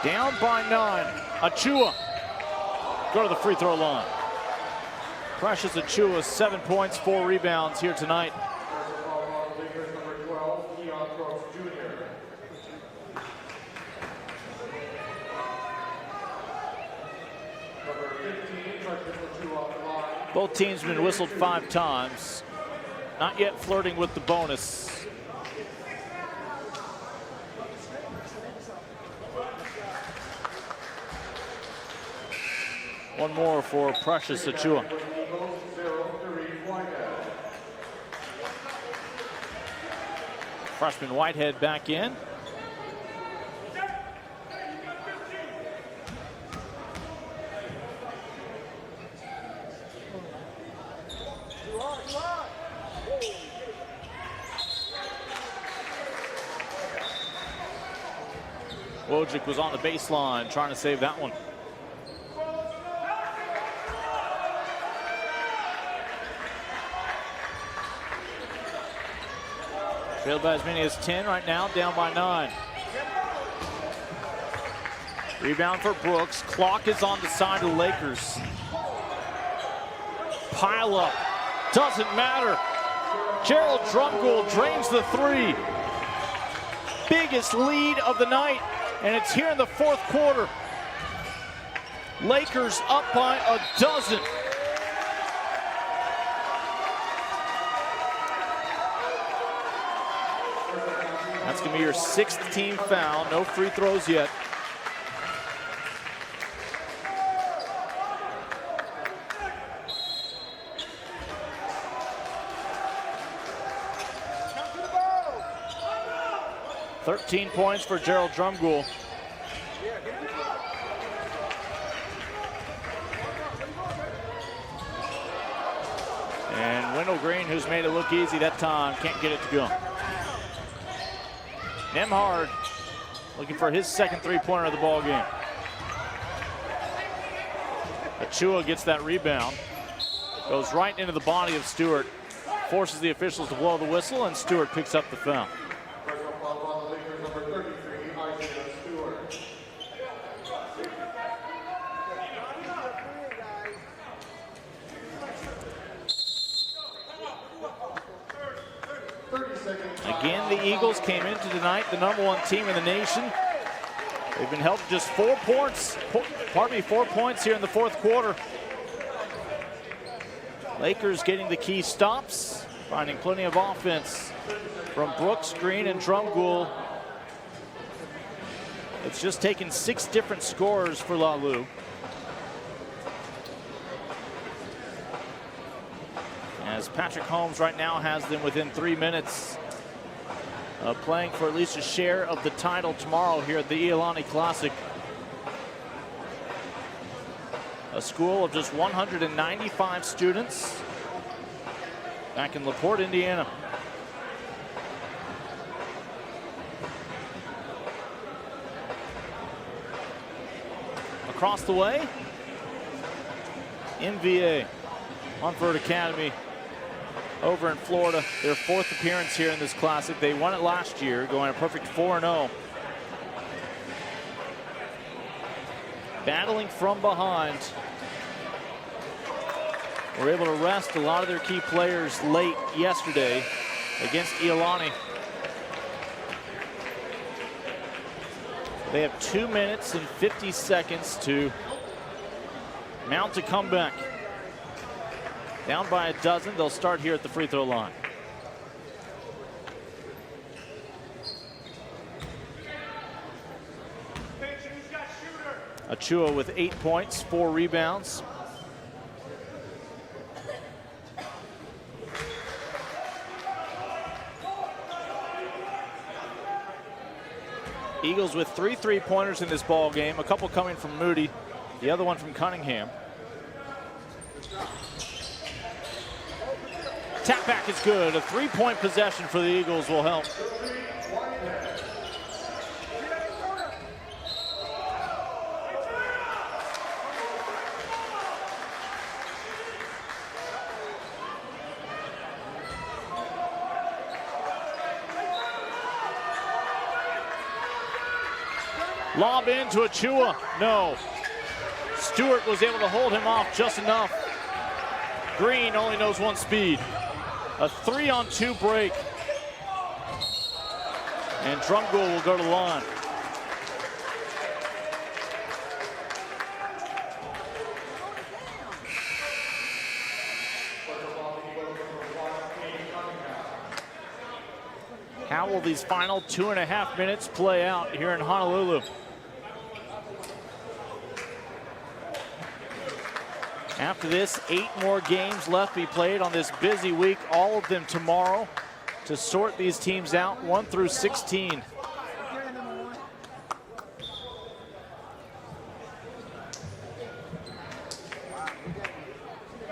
Down by 9. Achiuwa go to the free throw line. Precious Achiuwa, 7 points, 4 rebounds here tonight. Number 12, Keion Brooks Jr. Both teams have been whistled 5 times. Not yet flirting with the bonus. One more for Precious Achiuwa. Freshman Whitehead back in. Wojcik was on the baseline trying to save that one. Trailed by as many as 10 right now, down by 9. Rebound for Brooks. Clock is on the side of the Lakers. Pile up. Doesn't matter. Gerald Drumgoole drains the 3. Biggest lead of the night, and it's here in the 4th quarter. Lakers up by a dozen. That's going to be your 6th team foul. No free throws yet. "13 points for Gerald Drumgoole. And Wendell Green, who's made it look easy that time, can't get it to go. Nembhard looking for his 2nd 3-pointer of the ball game. Achiuwa gets that rebound. Goes right into the body of Stewart. Forces the officials to blow the whistle, and Stewart picks up the foul. Again, the Eagles came into tonight the #1 team in the nation. They've been held to just 4 points. 4 points here in the 4th quarter. Lakers getting the key stops, finding plenty of offense from Brooks, Green, and Drumgoole. It's just taken 6 different scorers for Lalu. As Patrick Holmes right now has them within 3 minutes of playing for at least a share of the title tomorrow here at the Iolani Classic. A school of just 195 students back in LaPorte, Indiana. Across the way, MVA, Montverde Academy, over in Florida, their 4th appearance here in this Classic. They won it last year, going a perfect 4-0. Battling from behind. Were able to rest a lot of their key players late yesterday against Iolani. They have 2 minutes and 50 seconds to mount a comeback. Down by a dozen, they'll start here at the free throw line. Achiuwa with 8 points, 4 rebounds. Eagles with 3 3-pointers in this ball game, a couple coming from Moody, the other one from Cunningham. Tap back is good. A 3-point possession for the Eagles will help. Lob into Achiuwa. No. Stewart was able to hold him off just enough. Green only knows one speed. A 3-on-2 break. And Drumgoole will go to the line. How will these final 2.5 minutes play out here in Honolulu? After this, 8 more games left to be played on this busy week, all of them tomorrow, to sort these teams out 1 through 16.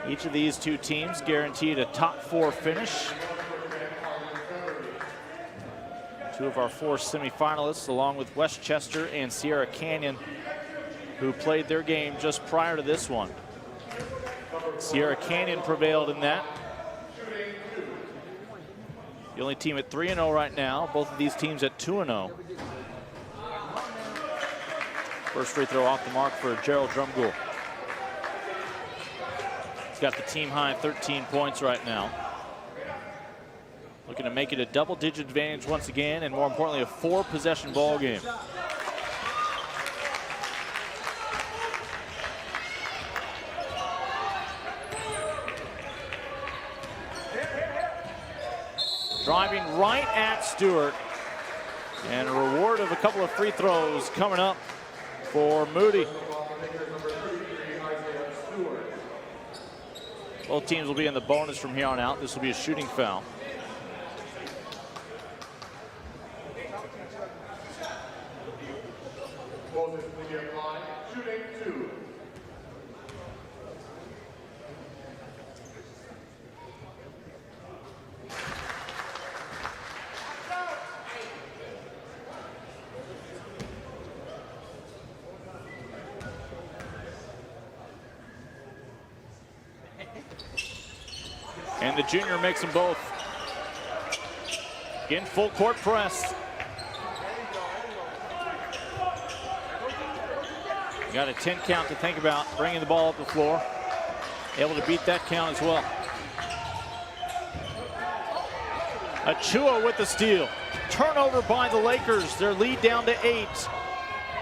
Each of these 2 teams guaranteed a top 4 finish. 2 of our 4 semifinalists, along with Westchester and Sierra Canyon, who played their game just prior to this one. Sierra Canyon prevailed in that. The only team at 3-0 right now, both of these teams at 2-0. First free throw off the mark for Gerald Drumgoole. He's got the team high 13 points right now. Looking to make it a double-digit advantage once again, and more importantly, a 4-possession ball game. Driving right at Stewart, and a reward of a couple of free throws coming up for Moody. Both teams will be in the bonus from here on out. This will be a shooting foul. Shooting 2. And the junior makes them both. Again, full court press. Got a 10 count to think about, bringing the ball up the floor. Able to beat that count as well. Achiuwa with the steal. Turnover by the Lakers. Their lead down to 8.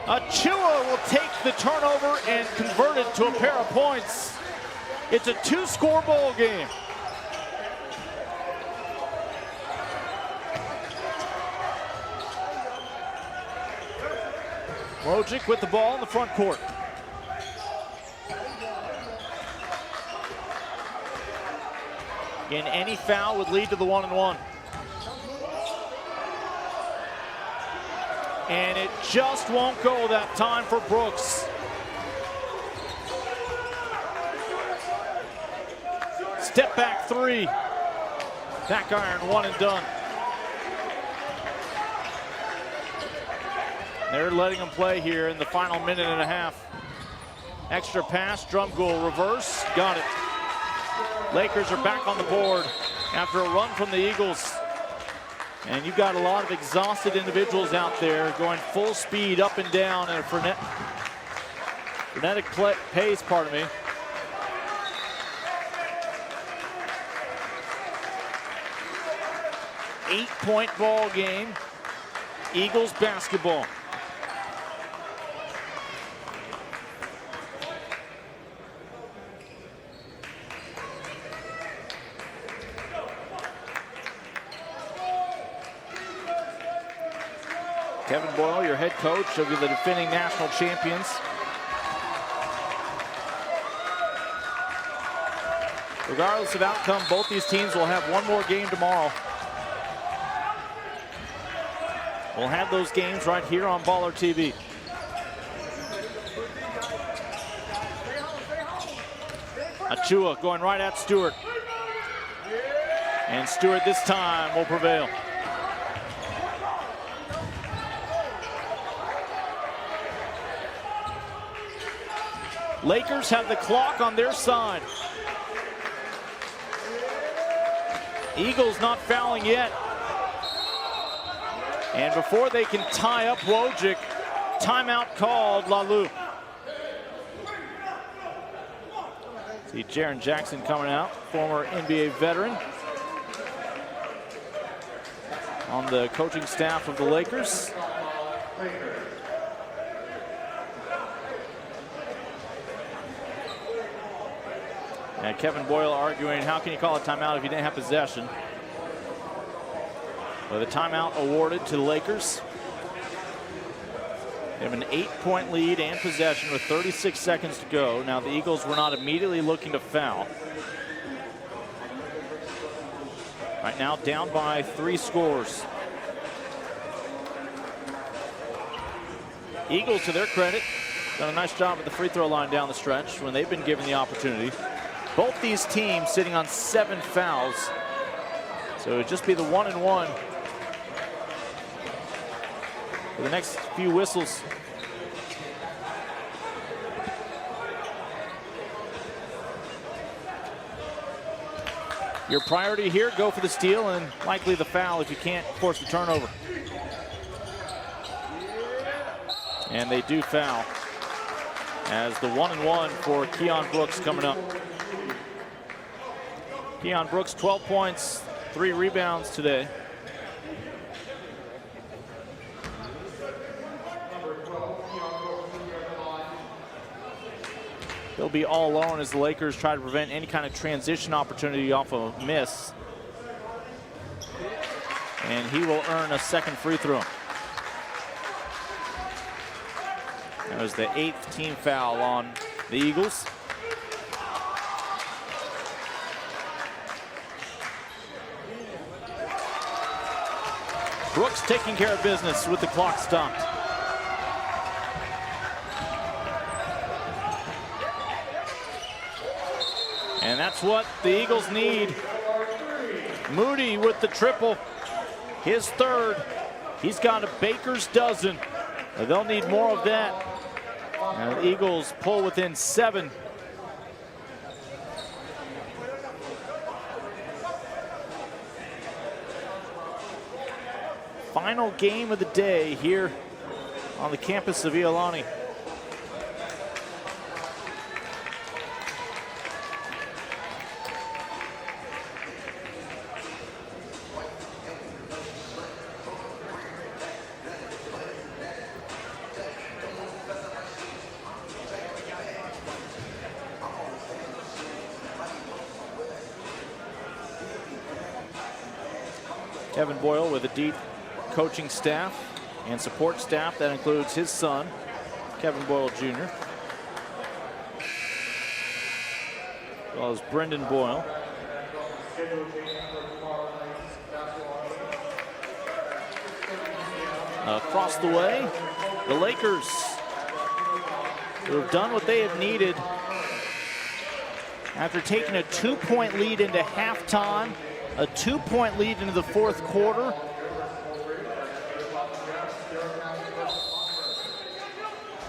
Achiuwa will take the turnover and convert it to a pair of points. It's a 2-score ball game. Wojcik with the ball in the front court. Again, any foul would lead to the 1-and-1. And it just won't go that time for Brooks. Step back 3. Back iron, 1 and done. They're letting him play here in the final minute and a half. Extra pass, Drumgoole reverse, got it. Lakers are back on the board after a run from the Eagles. And you've got a lot of exhausted individuals out there going full speed up and down at a frenetic pace, pardon me. Eight-point ball game, Eagles basketball. Kevin Boyle, your head coach of the defending national champions. Regardless of outcome, both these teams will have one more game tomorrow. We'll have those games right here on BallerTV. Achiuwa going right at Stewart. And Stewart this time will prevail. Lakers have the clock on their side. Eagles not fouling yet. And before they can tie up Wojcik, timeout called, Lalu. See Jaren Jackson coming out, former NBA veteran, on the coaching staff of the Lakers. And Kevin Boyle arguing, how can you call a timeout if you didn't have possession? With a timeout awarded to the Lakers. They have an 8-point lead and possession with 36 seconds to go. Now the Eagles were not immediately looking to foul. Right now down by 3 scores. Eagles, to their credit, done a nice job at the free throw line down the stretch when they've been given the opportunity. Both these teams sitting on 7 fouls. So it would just be the 1-and-1 for the next few whistles. Your priority here, go for the steal and likely the foul if you can't force the turnover. And they do foul as the 1-and-1 for Keion Brooks coming up. Keion Brooks, 12 points, 3 rebounds today. He'll be all alone as the Lakers try to prevent any kind of transition opportunity off a miss. And he will earn a second free throw. That was the 8th team foul on the Eagles. Brooks taking care of business with the clock stopped. And that's what the Eagles need. Moody with the triple, his 3rd. He's got a baker's dozen. They'll need more of that. And the Eagles pull within 7. Final game of the day here on the campus of Iolani. Kevin Boyle with a deep coaching staff and support staff that includes his son, Kevin Boyle Jr., as well as Brendan Boyle. Across the way, the Lakers, who have done what they have needed after taking a 2-point lead into halftime, a 2-point lead into the 4th quarter.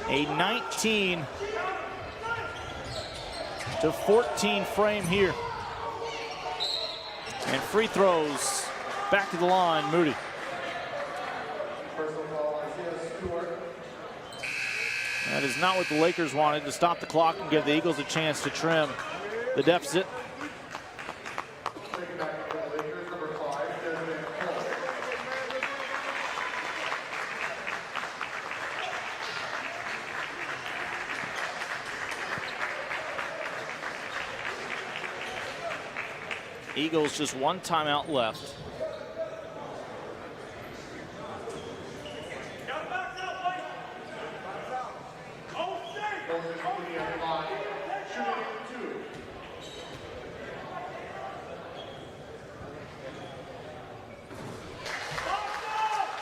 A 19-14 frame here. And free throws back to the line, Moody. That is not what the Lakers wanted, to stop the clock and give the Eagles a chance to trim the deficit. Eagles just 1 timeout left.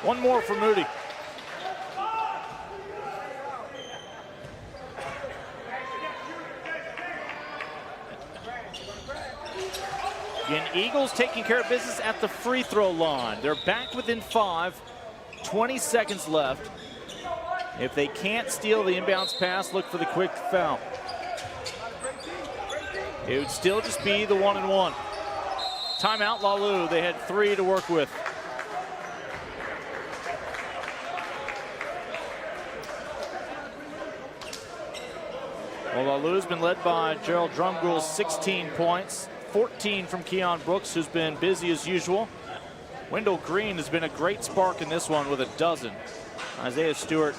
One more for Moody. Again, Eagles taking care of business at the free throw line. They're back within 5, 20 seconds left. If they can't steal the inbounds pass, look for the quick foul. It would still just be the 1-and-1. Timeout, Lalu. They had 3 to work with. Well, Lalu's been led by Gerald Drumgoole, 16 points. 14 from Keion Brooks, who's been busy as usual. Wendell Green has been a great spark in this one with a dozen. Isaiah Stewart,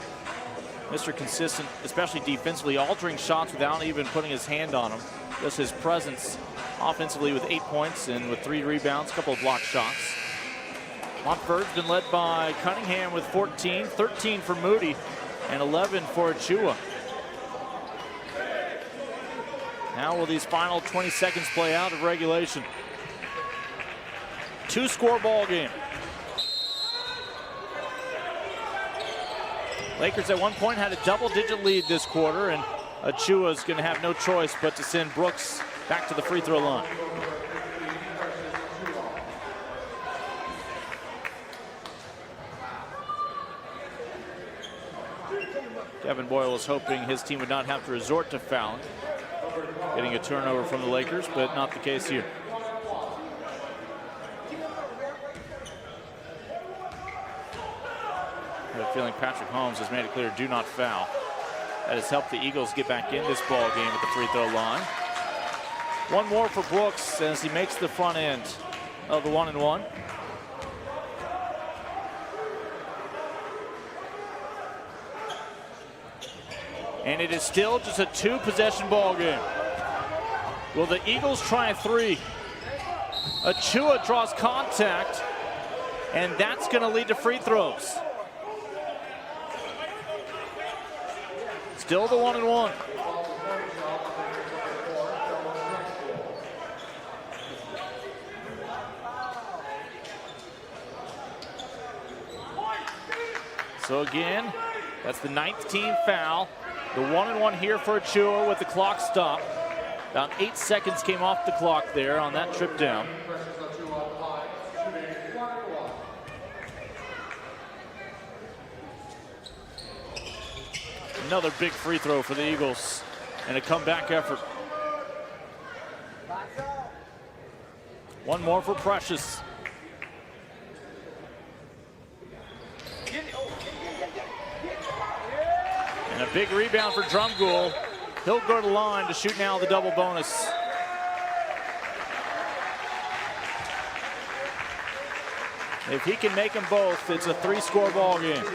Mr. Consistent, especially defensively, altering shots without even putting his hand on them. Just his presence offensively with 8 points and with 3 rebounds, a couple of blocked shots. Montverde been led by Cunningham with 14, 13 for Moody, and 11 for Achiuwa. How will these final 20 seconds play out of regulation? 2-score ball game. Lakers at one point had a double-digit lead this quarter, and Achiuwa is going to have no choice but to send Brooks back to the free throw line. Kevin Boyle was hoping his team would not have to resort to fouling, getting a turnover from the Lakers, but not the case here. I have a feeling Patrick Holmes has made it clear, do not foul. That has helped the Eagles get back in this ball game at the free throw line. One more for Brooks as he makes the front end of the 1-and-1. And it is still just a 2-possession ball game. Will the Eagles try a 3? Achiuwa draws contact, and that's going to lead to free throws. Still the 1-and-1. So again, that's the 9th team foul. The 1-and-1 here for Achiuwa with the clock stopped. About 8 seconds came off the clock there on that trip down. Another big free throw for the Eagles and a comeback effort. One more for Precious. And a big rebound for Drumgoole. He'll go to the line to shoot now the double bonus. If he can make them both, it's a 3-score ball game.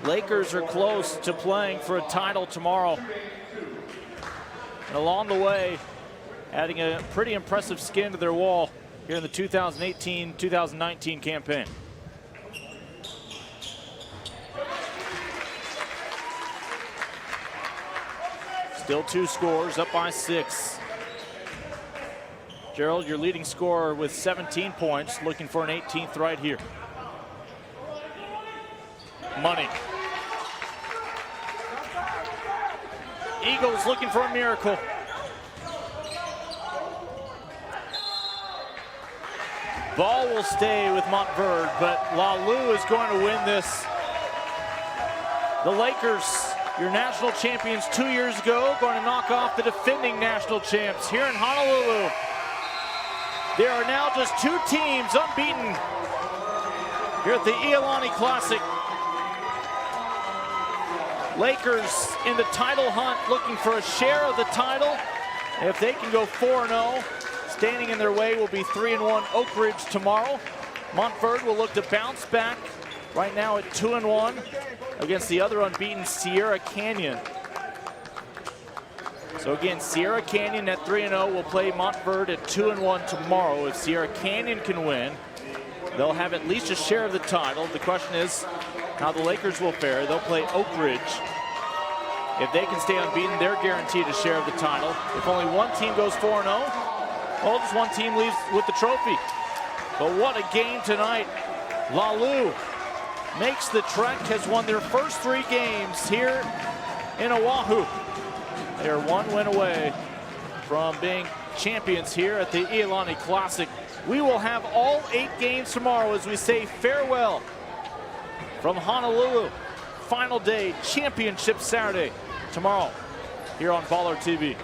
Lakers are close to playing for a title tomorrow. And along the way, adding a pretty impressive skin to their wall here in the 2018-2019 campaign. Still 2 scores, up by 6. Gerald, your leading scorer with 17 points, looking for an 18th right here. Money. Eagles looking for a miracle. Ball will stay with Montverde, but Lalu is going to win this. The Lakers, your national champions 2 years ago, going to knock off the defending national champs here in Honolulu. There are now just 2 teams unbeaten here at the Iolani Classic. Lakers in the title hunt, looking for a share of the title. If they can go 4-0, standing in their way will be 3-1 Oak Ridge tomorrow. Montverde will look to bounce back right now at 2-1 against the other unbeaten Sierra Canyon. So again, Sierra Canyon at 3-0 will play Montverde at 2-1 tomorrow. If Sierra Canyon can win, they'll have at least a share of the title. The question is how the Lakers will fare. They'll play Oak Ridge. If they can stay unbeaten, they're guaranteed a share of the title. If only one team goes 4-0, well, just one team leaves with the trophy. But what a game tonight. Lalu makes the trek, has won their first 3 games here in Oahu. They are 1 win away from being champions here at the Iolani Classic. We will have all 8 games tomorrow as we say farewell from Honolulu. Final day, championship Saturday tomorrow here on BallerTV.